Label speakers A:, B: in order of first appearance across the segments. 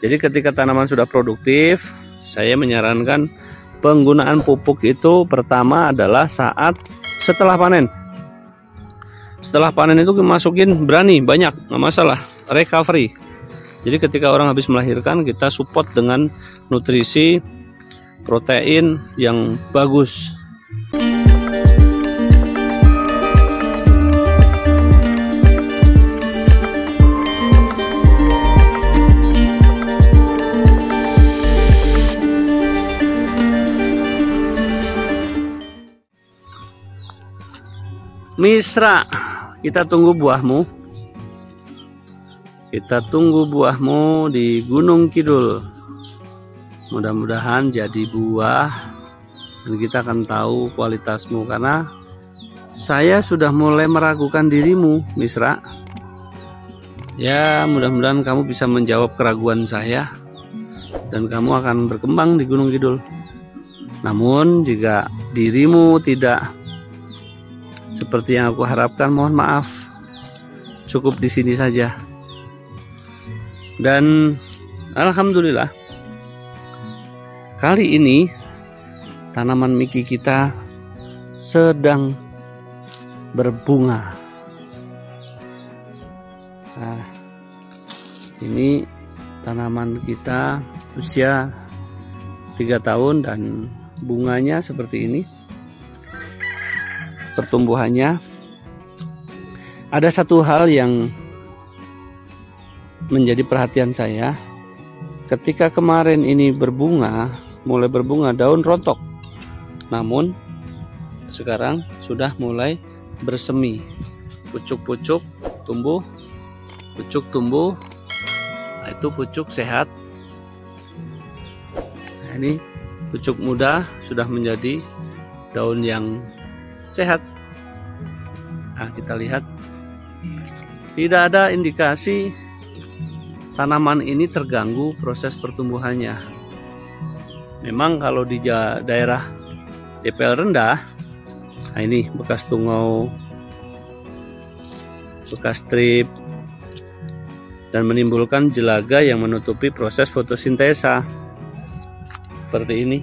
A: Jadi ketika tanaman sudah produktif, saya menyarankan penggunaan pupuk itu pertama adalah saat setelah panen. Setelah panen itu masukin berani, banyak, nggak masalah, recovery. Jadi ketika orang habis melahirkan, kita support dengan nutrisi protein yang bagus. Misra, kita tunggu buahmu. Kita tunggu buahmu di Gunung Kidul. Mudah-mudahan jadi buah dan kita akan tahu kualitasmu, karena saya sudah mulai meragukan dirimu, Misra. Ya, mudah-mudahan kamu bisa menjawab keraguan saya dan kamu akan berkembang di Gunung Kidul. Namun jika dirimu tidak seperti yang aku harapkan, mohon maaf. Cukup di sini saja. Dan alhamdulillah, kali ini tanaman miki kita sedang berbunga. Nah, ini tanaman kita usia 3 tahun dan bunganya seperti ini. Pertumbuhannya, ada satu hal yang menjadi perhatian saya. Ketika kemarin ini berbunga, mulai berbunga, daun rontok, namun sekarang sudah mulai bersemi, pucuk-pucuk tumbuh, pucuk tumbuh. Nah, itu pucuk sehat. Nah, ini pucuk muda sudah menjadi daun yang sehat. Nah, kita lihat tidak ada indikasi tanaman ini terganggu proses pertumbuhannya. Memang kalau di daerah DPL rendah, nah ini bekas tungau, bekas strip, dan menimbulkan jelaga yang menutupi proses fotosintesa seperti ini.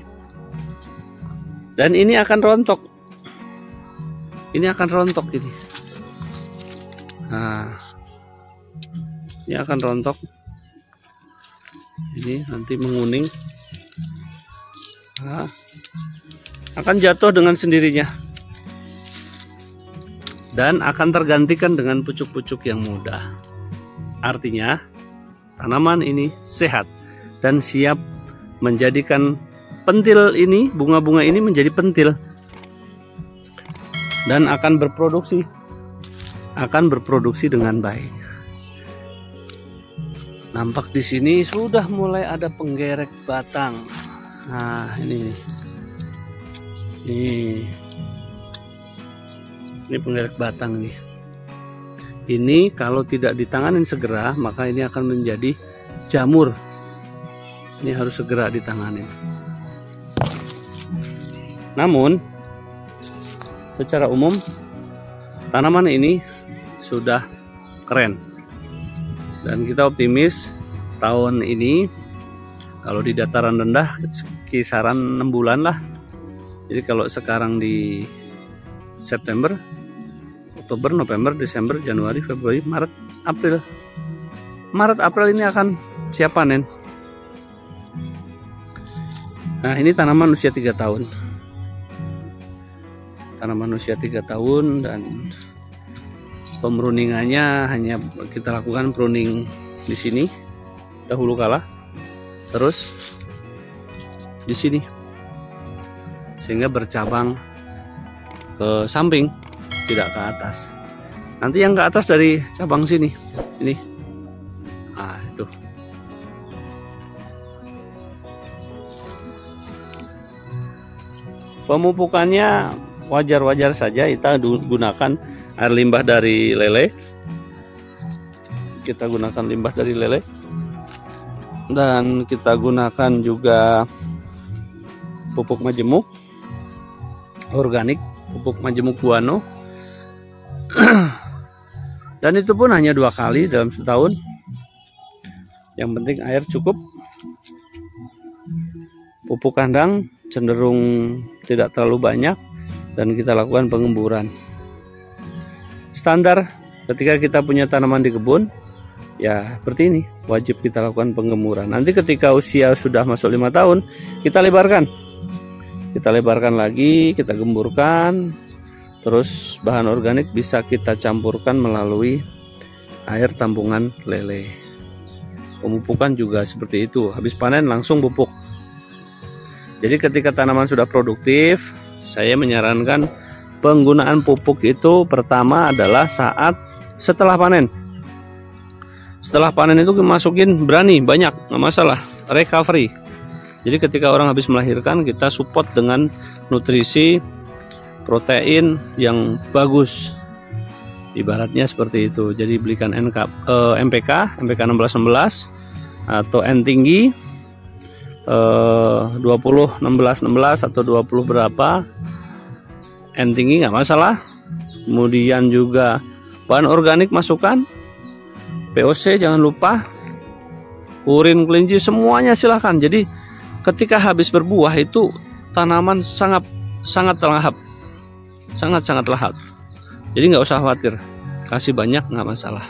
A: Dan ini akan rontok. Ini akan rontok ini. Nah, ini akan rontok. Ini nanti menguning. Nah, akan jatuh dengan sendirinya. Dan akan tergantikan dengan pucuk-pucuk yang muda. Artinya, tanaman ini sehat dan siap menjadikan pentil ini, bunga-bunga ini menjadi pentil. Dan akan berproduksi dengan baik. Nampak di sini sudah mulai ada penggerek batang. Nah, ini penggerek batang nih. Ini kalau tidak ditanganin segera, maka ini akan menjadi jamur. Ini harus segera ditanganin. Namun secara umum tanaman ini sudah keren, dan kita optimis tahun ini kalau di dataran rendah kisaran 6 bulan lah. Jadi kalau sekarang di September, Oktober, November, Desember, Januari, Februari, Maret, April. Maret, April ini akan siap panen. Nah, ini tanaman usia 3 tahun. Tanaman usia 3 tahun dan pemruningannya hanya kita lakukan pruning di sini dahulu kala, terus di sini sehingga bercabang ke samping, tidak ke atas. Nanti yang ke atas dari cabang sini, ini, ah itu. Pemupukannya wajar-wajar saja, kita gunakan air limbah dari lele. Kita gunakan limbah dari lele. Dan kita gunakan juga pupuk majemuk organik, pupuk majemuk guano. Dan itu pun hanya 2 kali dalam setahun. Yang penting air cukup. Pupuk kandang cenderung tidak terlalu banyak dan kita lakukan pengemburan. Standar ketika kita punya tanaman di kebun ya seperti ini, wajib kita lakukan pengemburan. Nanti ketika usia sudah masuk 5 tahun, kita lebarkan. Kita lebarkan lagi, kita gemburkan. Terus bahan organik bisa kita campurkan melalui air tampungan lele. Pemupukan juga seperti itu, habis panen langsung pupuk. Jadi ketika tanaman sudah produktif, saya menyarankan penggunaan pupuk itu pertama adalah saat setelah panen. Setelah panen itu masukin berani, banyak, nggak masalah, recovery. Jadi ketika orang habis melahirkan, kita support dengan nutrisi protein yang bagus. Ibaratnya seperti itu. Jadi belikan MPK 1616 atau N tinggi 20 16 16 atau 20 berapa, N tinggi nggak masalah. Kemudian juga bahan organik masukkan, POC jangan lupa, urin kelinci semuanya silahkan. Jadi ketika habis berbuah itu tanaman sangat lahap, sangat lahap. Jadi nggak usah khawatir, kasih banyak nggak masalah.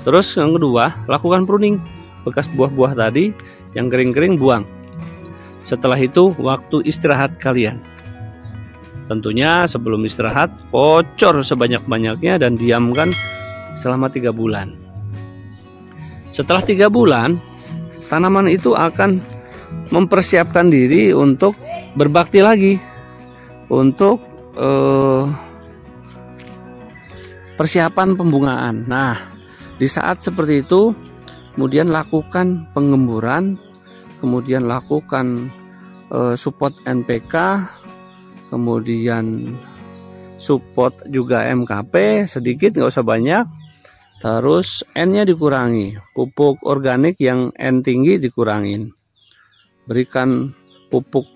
A: Terus yang kedua, lakukan pruning bekas buah-buah tadi yang kering-kering buang. Setelah itu waktu istirahat kalian. Tentunya sebelum istirahat kocor sebanyak-banyaknya dan diamkan selama 3 bulan. Setelah 3 bulan, tanaman itu akan mempersiapkan diri untuk berbakti lagi, untuk persiapan pembungaan. Nah, di saat seperti itu kemudian lakukan pengemburan, kemudian lakukan support NPK, kemudian support juga MKP sedikit, nggak usah banyak. Terus N-nya dikurangi, pupuk organik yang N tinggi dikurangin. Berikan pupuk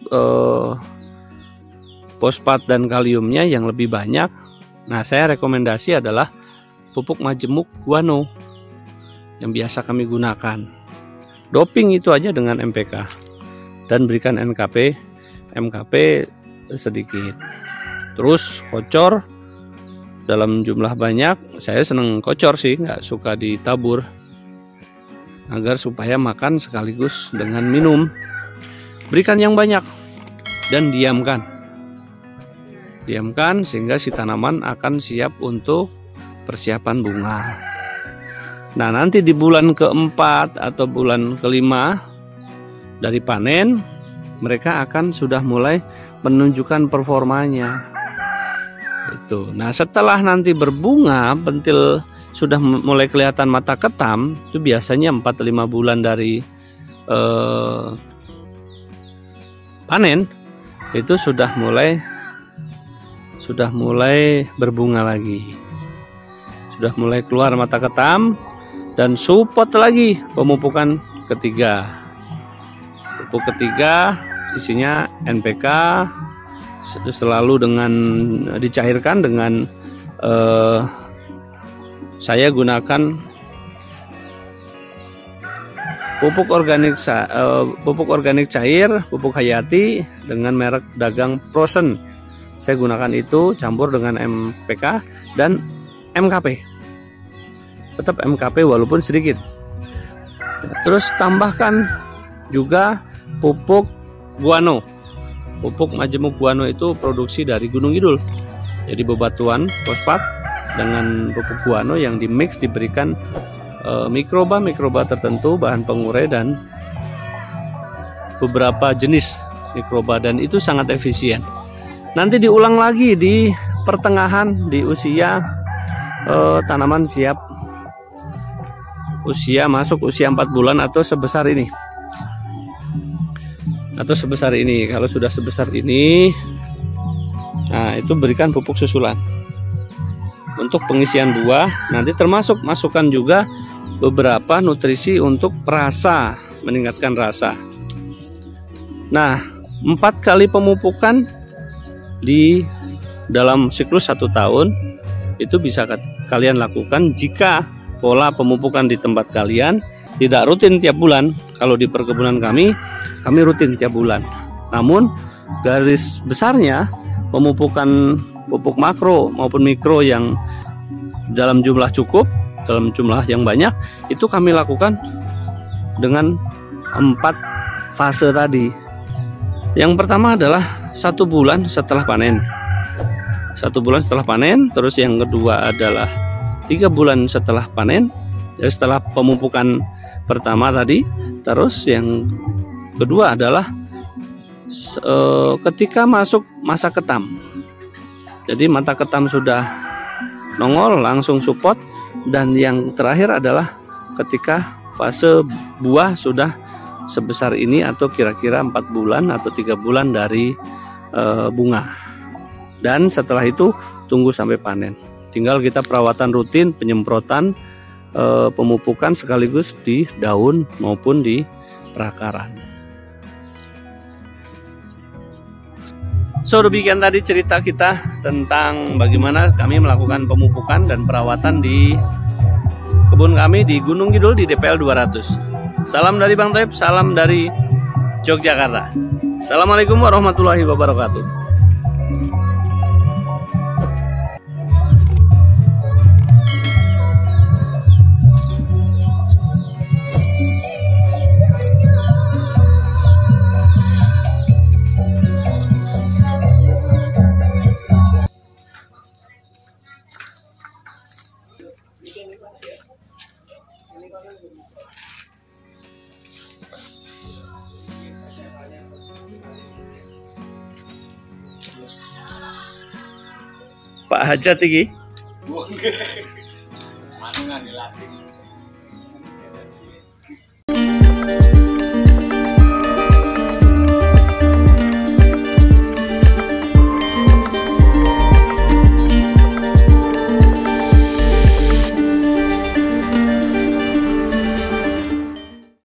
A: fosfat dan kaliumnya yang lebih banyak. Nah, saya rekomendasi adalah pupuk majemuk guano yang biasa kami gunakan. Doping itu aja dengan MPK dan berikan MKP sedikit. Terus kocor dalam jumlah banyak. Saya seneng kocor sih, nggak suka ditabur, agar supaya makan sekaligus dengan minum. Berikan yang banyak dan diamkan sehingga si tanaman akan siap untuk persiapan bunga. Nah, nanti di bulan keempat atau bulan kelima dari panen, mereka akan sudah mulai menunjukkan performanya. Itu. Nah, setelah nanti berbunga, pentil sudah mulai kelihatan mata ketam, itu biasanya 4-5 bulan dari panen, itu sudah mulai berbunga lagi. Sudah mulai keluar mata ketam. Dan support lagi pemupukan ketiga. Pupuk ketiga isinya NPK, selalu dengan dicairkan dengan saya gunakan pupuk organik cair, pupuk hayati dengan merek dagang Frozen. Saya gunakan itu campur dengan MPK dan MKP. Tetap MKP walaupun sedikit. Terus tambahkan juga pupuk guano. Pupuk majemuk guano itu produksi dari Gunung Kidul. Jadi bebatuan fosfat dengan pupuk guano yang dimix, diberikan mikroba tertentu, bahan pengurai dan beberapa jenis mikroba, dan itu sangat efisien. Nanti diulang lagi di pertengahan, di usia tanaman siap masuk usia 4 bulan atau sebesar ini. Kalau sudah sebesar ini, nah itu berikan pupuk susulan untuk pengisian buah. Nanti termasuk masukkan juga beberapa nutrisi untuk perasa, meningkatkan rasa. Nah, 4 kali pemupukan di dalam siklus 1 tahun itu bisa kalian lakukan jika pola pemupukan di tempat kalian tidak rutin tiap bulan. Kalau di perkebunan kami rutin tiap bulan. Namun garis besarnya pemupukan pupuk makro maupun mikro yang dalam jumlah cukup, dalam jumlah yang banyak, itu kami lakukan dengan 4 fase tadi. Yang pertama adalah 1 bulan setelah panen. 1 bulan setelah panen, terus yang kedua adalah 3 bulan setelah panen, setelah pemupukan pertama tadi. Terus yang kedua adalah ketika masuk masa ketam. Jadi mata ketam sudah nongol, langsung support. Dan yang terakhir adalah ketika fase buah sudah sebesar ini, atau kira-kira 4 bulan atau 3 bulan dari bunga. Dan setelah itu tunggu sampai panen. Tinggal kita perawatan rutin, penyemprotan, pemupukan sekaligus di daun maupun di perakaran. So, demikian tadi cerita kita tentang bagaimana kami melakukan pemupukan dan perawatan di kebun kami di Gunung Kidul di DPL 200. Salam dari Bang Toib, salam dari Yogyakarta. Assalamualaikum warahmatullahi wabarakatuh. Pak Hajat iki.